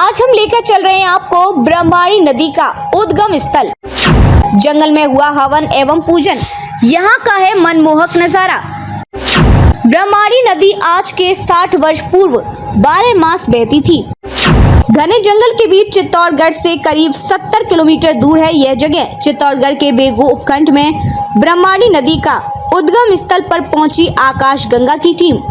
आज हम लेकर चल रहे हैं आपको ब्रह्मणी नदी का उद्गम स्थल। जंगल में हुआ हवन एवं पूजन, यहाँ का है मनमोहक नजारा। ब्रह्मणी नदी आज के 60 वर्ष पूर्व 12 मास बहती थी। घने जंगल के बीच चित्तौड़गढ़ से करीब 70 किलोमीटर दूर है यह जगह। चित्तौड़गढ़ के बेगू उपखंड में ब्रह्मणी नदी का उद्गम स्थल पर पहुंची आकाश गंगा की टीम।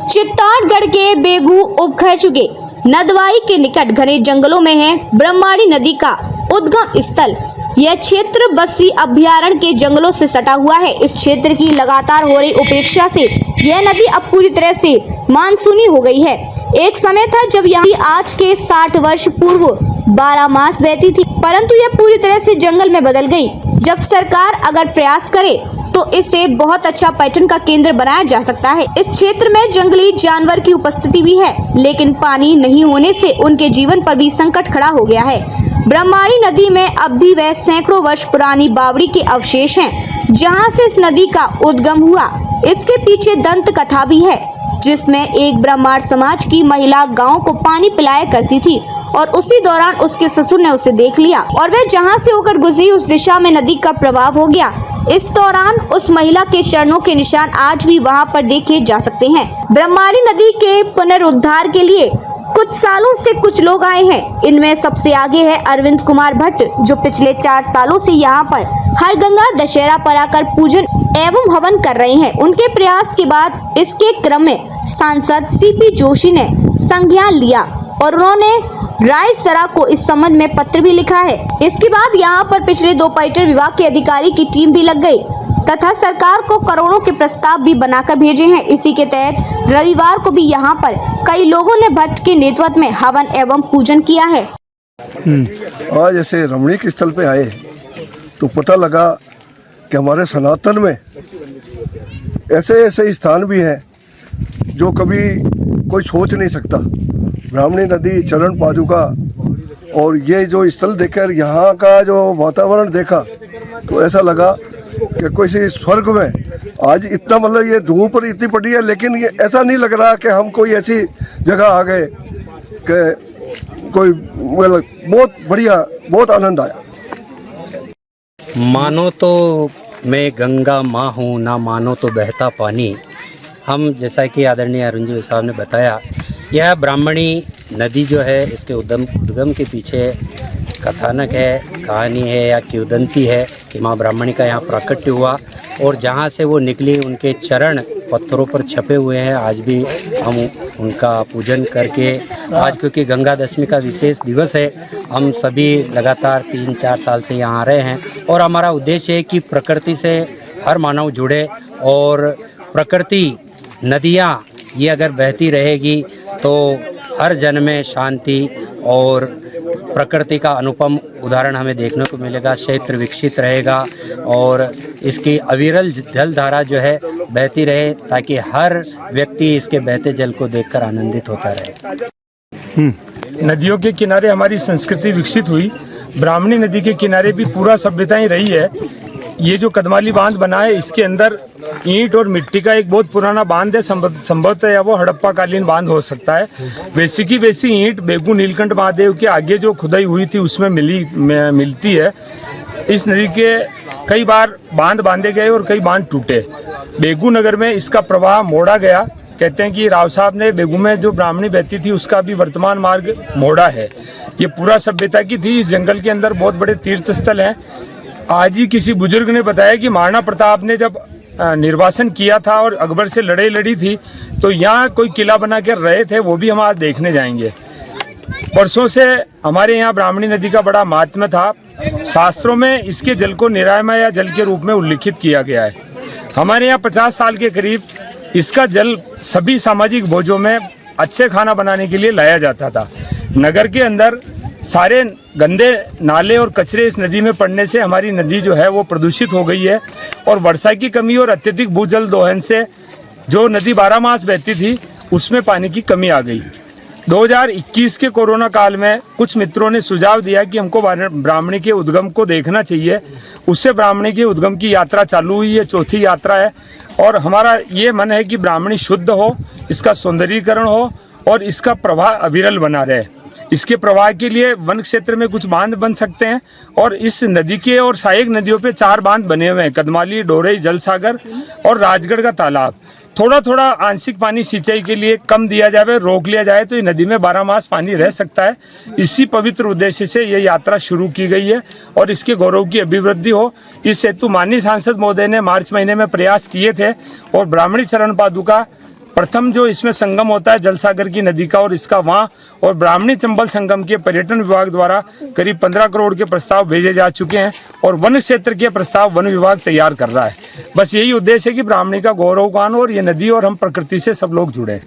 चित्तौड़गढ़ के बेगू उपखंड के नदवाई के निकट घने जंगलों में है ब्रह्मणी नदी का उद्गम स्थल। यह क्षेत्र बस्सी अभ्यारण्य के जंगलों से सटा हुआ है। इस क्षेत्र की लगातार हो रही उपेक्षा से यह नदी अब पूरी तरह से मानसूनी हो गई है। एक समय था जब यहाँ आज के 60 वर्ष पूर्व 12 मास बहती थी, परंतु यह पूरी तरह से जंगल में बदल गई। जब सरकार अगर प्रयास करे तो इसे बहुत अच्छा पर्यटन का केंद्र बनाया जा सकता है। इस क्षेत्र में जंगली जानवर की उपस्थिति भी है, लेकिन पानी नहीं होने से उनके जीवन पर भी संकट खड़ा हो गया है। ब्रह्मणी नदी में अब भी वह सैकड़ों वर्ष पुरानी बावड़ी के अवशेष हैं, जहां से इस नदी का उद्गम हुआ। इसके पीछे दंत कथा भी है, जिसमें एक ब्राह्मण समाज की महिला गांव को पानी पिलाया करती थी और उसी दौरान उसके ससुर ने उसे देख लिया और वह जहां से होकर गुजरी उस दिशा में नदी का प्रवाह हो गया। इस दौरान उस महिला के चरणों के निशान आज भी वहां पर देखे जा सकते हैं। ब्रह्मणी नदी के पुनरुद्धार के लिए कुछ सालों से कुछ लोग आए हैं। इनमें सबसे आगे है अरविंद कुमार भट्ट, जो पिछले 4 सालों से यहाँ पर हर गंगा दशहरा पर आकर पूजन एवं हवन कर रहे हैं। उनके प्रयास के बाद इसके क्रम में सांसद सीपी जोशी ने संज्ञान लिया और उन्होंने राय सरा को इस संबंध में पत्र भी लिखा है। इसके बाद यहाँ पर पिछले 2 पर्यटन विभाग के अधिकारी की टीम भी लग गई तथा सरकार को करोड़ों के प्रस्ताव भी बनाकर भेजे हैं। इसी के तहत रविवार को भी यहाँ पर कई लोगों ने भट्ट के नेतृत्व में हवन एवं पूजन किया है। आज ऐसे रमणीक स्थल पे आए तो पता लगा कि हमारे सनातन में ऐसे ऐसे स्थान भी हैं जो कभी कोई सोच नहीं सकता। ब्राह्मणी नदी, चरण पादुका और ये जो स्थल देखकर यहाँ का जो वातावरण देखा तो ऐसा लगा कि कोई स्वर्ग में आज इतना, मतलब ये धूप इतनी पड़ी है, लेकिन ये ऐसा नहीं लग रहा कि हम कोई ऐसी जगह आ गए कि कोई, मतलब बहुत बढ़िया, बहुत आनंद आया। मानो तो मैं गंगा माँ हूँ, ना मानो तो बहता पानी। हम जैसा कि आदरणीय अरुण जी साहब ने बताया, यह ब्राह्मणी नदी जो है इसके उद्गम के पीछे कथानक है, कहानी है या किंवदंती है कि माँ ब्राह्मणी का यहाँ प्राकट्य हुआ और जहाँ से वो निकली उनके चरण पत्थरों पर छपे हुए हैं। आज भी हम उनका पूजन करके, आज क्योंकि गंगा दशमी का विशेष दिवस है, हम सभी लगातार 3-4 साल से यहाँ आ रहे हैं और हमारा उद्देश्य है कि प्रकृति से हर मानव जुड़े और प्रकृति, नदियाँ ये अगर बहती रहेगी तो हर जन में शांति और प्रकृति का अनुपम उदाहरण हमें देखने को मिलेगा। क्षेत्र विकसित रहेगा और इसकी अविरल जलधारा जो है बहती रहे, ताकि हर व्यक्ति इसके बहते जल को देखकर आनंदित होता रहे। नदियों के किनारे हमारी संस्कृति विकसित हुई। ब्राह्मणी नदी के किनारे भी पूरा सभ्यताएं रही है। ये जो कदमाली बांध बना है, इसके अंदर ईंट और मिट्टी का एक बहुत पुराना बांध है, संभवतः या वो हड़प्पा कालीन बांध हो सकता है। वैसी की वैसी ईंट बेगू नीलकंठ महादेव के आगे जो खुदाई हुई थी उसमें मिलती है। इस नदी के कई बार बांध बांधे गए और कई बांध टूटे। बेगू नगर में इसका प्रवाह मोड़ा गया। कहते हैं कि राव साहब ने बेगू में जो ब्राह्मणी बहती थी उसका भी वर्तमान मार्ग मोड़ा है। ये पूरा सभ्यता की थी। इस जंगल के अंदर बहुत बड़े तीर्थ स्थल हैं। आज ही किसी बुजुर्ग ने बताया कि महाराणा प्रताप ने जब निर्वासन किया था और अकबर से लड़ाई लड़ी थी तो यहाँ कोई किला बना कर रहे थे, वो भी हम आज देखने जाएंगे। वर्षों से हमारे यहाँ ब्राह्मणी नदी का बड़ा महात्म्य था। शास्त्रों में इसके जल को निरामय या जल के रूप में उल्लिखित किया गया है। हमारे यहाँ 50 साल के करीब इसका जल सभी सामाजिक भोजों में अच्छे खाना बनाने के लिए लाया जाता था। नगर के अंदर सारे गंदे नाले और कचरे इस नदी में पड़ने से हमारी नदी जो है वो प्रदूषित हो गई है और वर्षा की कमी और अत्यधिक भूजल दोहन से जो नदी 12 मास बहती थी उसमें पानी की कमी आ गई। 2021 के कोरोना काल में कुछ मित्रों ने सुझाव दिया कि हमको ब्राह्मणी के उद्गम को देखना चाहिए। उससे ब्राह्मणी के उद्गम की यात्रा चालू हुई है, 4थी यात्रा है और हमारा ये मन है कि ब्राह्मणी शुद्ध हो, इसका सौंदर्यीकरण हो और इसका प्रवाह अविरल बना रहे। इसके प्रवाह के लिए वन क्षेत्र में कुछ बांध बन सकते हैं और इस नदी के और सहायक नदियों पे 4 बांध बने हुए हैं, कदमाली, डोरई, जलसागर और राजगढ़ का तालाब। थोड़ा थोड़ा आंशिक पानी सिंचाई के लिए कम दिया जाए, रोक लिया जाए तो ये नदी में 12 मास पानी रह सकता है। इसी पवित्र उद्देश्य से ये यात्रा शुरू की गई है और इसके गौरव की अभिवृद्धि हो, इस हेतु माननीय सांसद महोदय ने मार्च महीने में प्रयास किए थे और ब्राह्मणी चरण पादुका प्रथम जो इसमें संगम होता है जलसागर की नदी का और इसका वहाँ और ब्राह्मणी चंबल संगम के पर्यटन विभाग द्वारा करीब 15 करोड़ के प्रस्ताव भेजे जा चुके हैं और वन क्षेत्र के प्रस्ताव वन विभाग तैयार कर रहा है। बस यही उद्देश्य है कि ब्राह्मणी का गौरवगान और ये नदी और हम प्रकृति से सब लोग जुड़े।